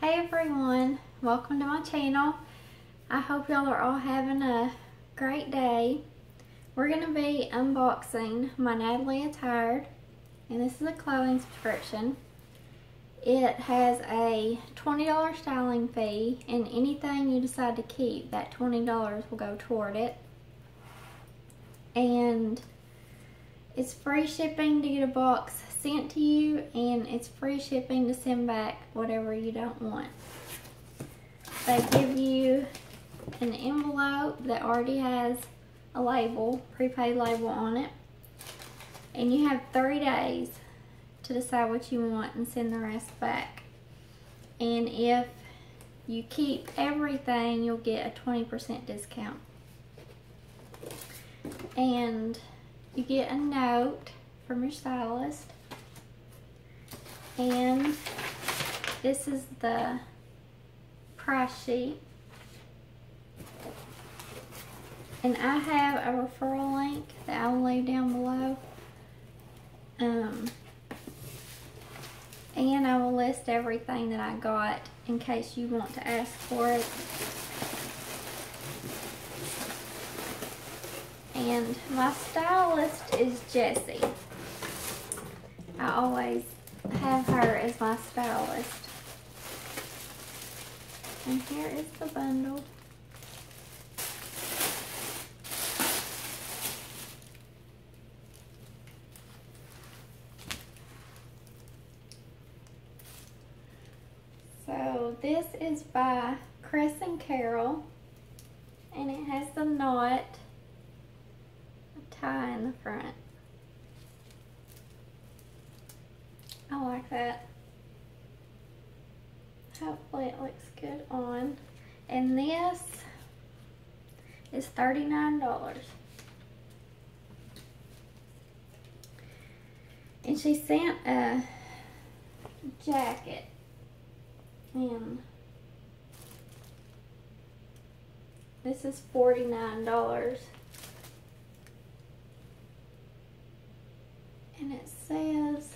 Hey everyone, welcome to my channel. I hope y'all are all having a great day. We're going to be unboxing my Natalie Attired, and this is a clothing subscription. It has a $20 styling fee, and anything you decide to keep, that $20 will go toward it. And it's free shipping to get a box sent to you, and it's free shipping to send back whatever you don't want. They give you an envelope that already has a label, prepaid label on it, and you have 3 days to decide what you want and send the rest back. And if you keep everything, you'll get a 20% discount. And you get a note from your stylist, and this is the price sheet, and I have a referral link that I'll leave down below, and I will list everything that I got in case you want to ask for it. And my stylist is Jessie. I always have her as my stylist. And here is the bundle. So this is by Chris and Carol, and it has the knot tie in the front. I like that. Hopefully it looks good on. And this is $39. And she sent a jacket, and this is $49. And it says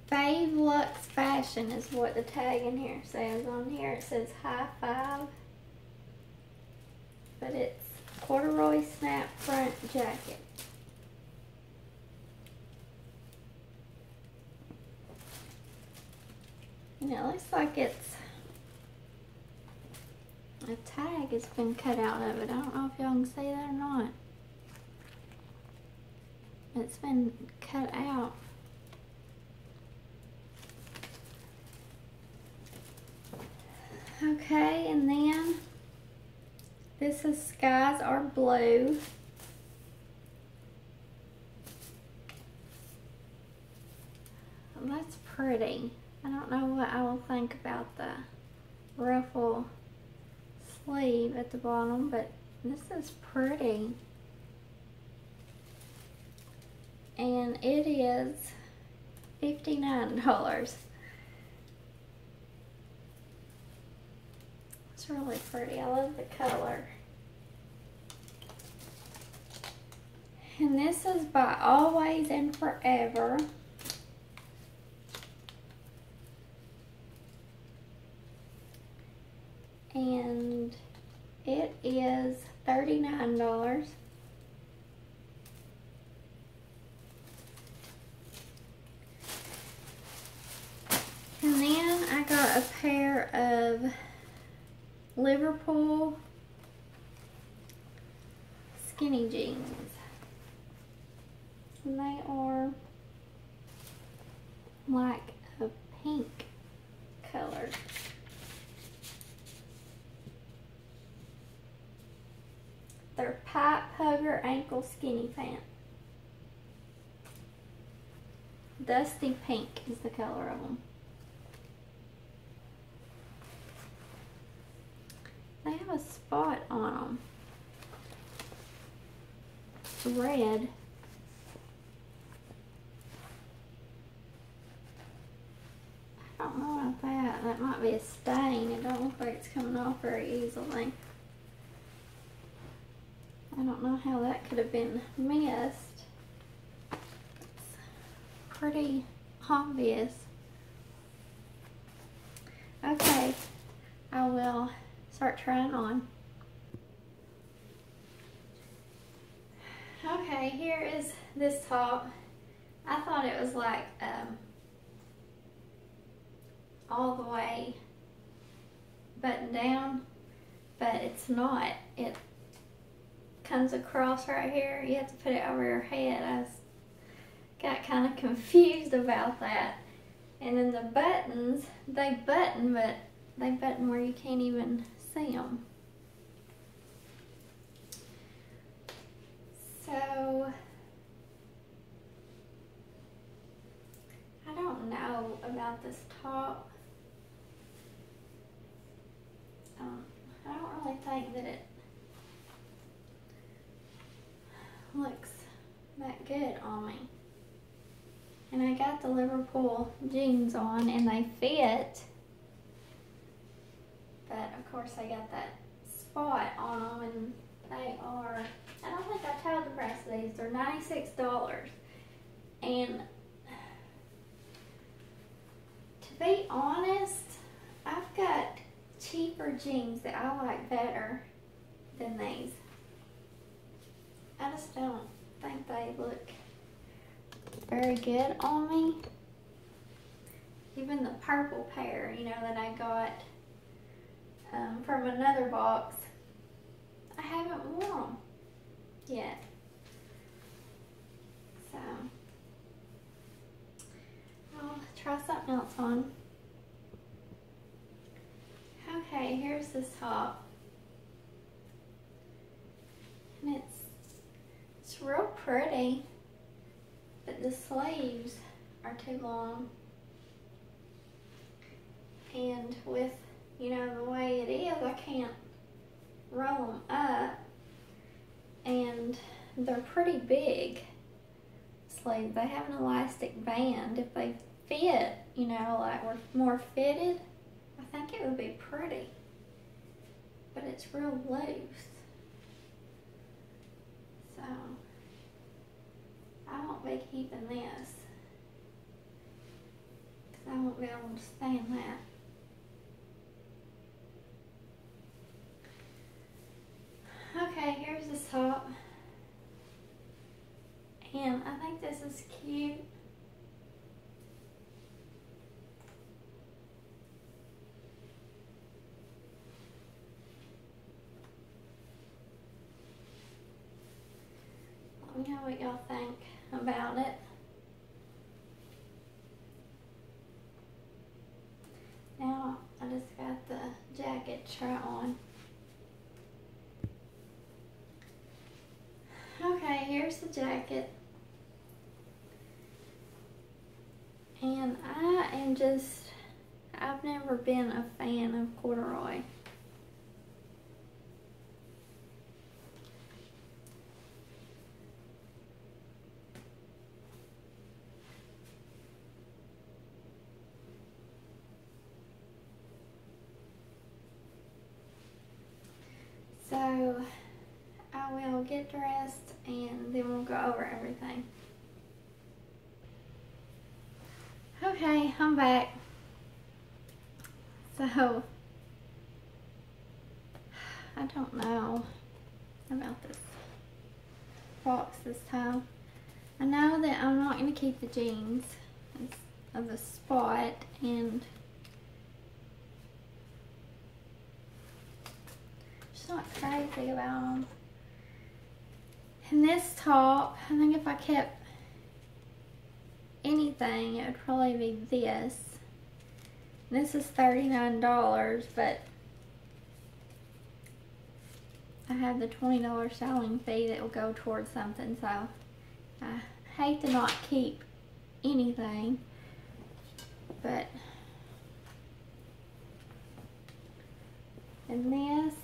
Fave Luxe Fashion is what the tag in here says. On here it says Hyfive, but it's corduroy snap front jacket. And it looks like it's a tag has been cut out of it. I don't know if y'all can see that or not. It's been cut out. Okay, and then this is Skies Are Blue. That's pretty. I don't know what I will think about the ruffle sleeve at the bottom, but this is pretty. And it is $59. It's really pretty. I love the color. And this is by Always and Forever. And it is $39. And then I got a pair of Liverpool skinny jeans. And they are like a pink color. They're pipe hugger ankle skinny pant. Dusty pink is the color of them. They have a spot on them. It's red. I don't know about that. That might be a stain. It don't look like it's coming off very easily. I don't know how that could have been missed. pretty obvious. Okay, I will start trying on. Okay, here is this top. I thought it was like all the way buttoned down, but it's not. It comes across right here. You have to put it over your head. I got kind of confused about that. And then the buttons, they button, but they button where you can't even see them. So, I don't know about this top. I don't really think that it looks that good on me. And I got the Liverpool jeans on and they fit. But of course I got that spot on them and they are, I don't think I told the price of these, they're $96. And to be honest, I've got cheaper jeans that I like better than these. I just don't think they look very good on me. Even the purple pair, you know, that I got from another box, I haven't worn them yet. So, I'll try something else on. Okay, here's this top. And it's real pretty, but the sleeves are too long. And with, you know, the way it is, I can't roll them up. And they're pretty big sleeves. They have an elastic band. If they fit, you know, like we're more fitted, I think it would be pretty. But it's real loose. So, I won't be keeping this. Because I won't be able to stand that. Okay, here's this top. And I think this is cute. Let me know what y'all think about it. Now, I just got the jacket to try on. Okay, here's the jacket. And I've never been a fan of corduroy. So, I will get dressed and then we'll go over everything. Okay, I'm back. So, I don't know about this box this time. I know that I'm not going to keep the jeans of the spot, and just not crazy about them. And this top, I think if I kept anything, it would probably be this. This is $39, but I have the $20 selling fee that will go towards something, so I hate to not keep anything, but and this,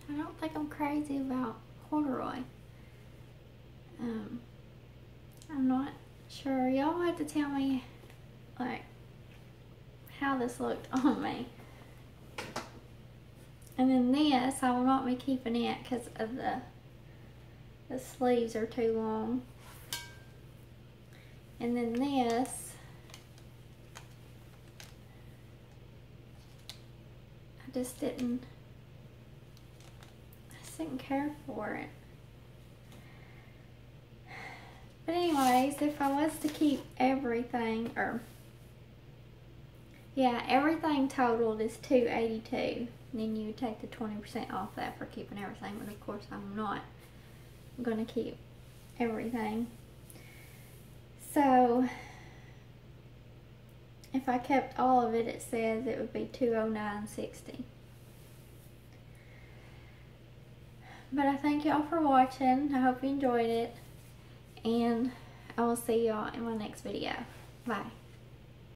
I don't think I'm crazy about corduroy. I'm not sure. Y'all have to tell me, like, how this looked on me. And then this, I will not be keeping it because of the sleeves are too long. And then this, I just didn't care for it. But anyways, if I was to keep everything, or yeah, everything totaled is $282. Then you take the 20% off that for keeping everything, but of course I'm not going to keep everything. So if I kept all of it, it says it would be $209.60. But I thank y'all for watching. I hope you enjoyed it, and I will see y'all in my next video. Bye.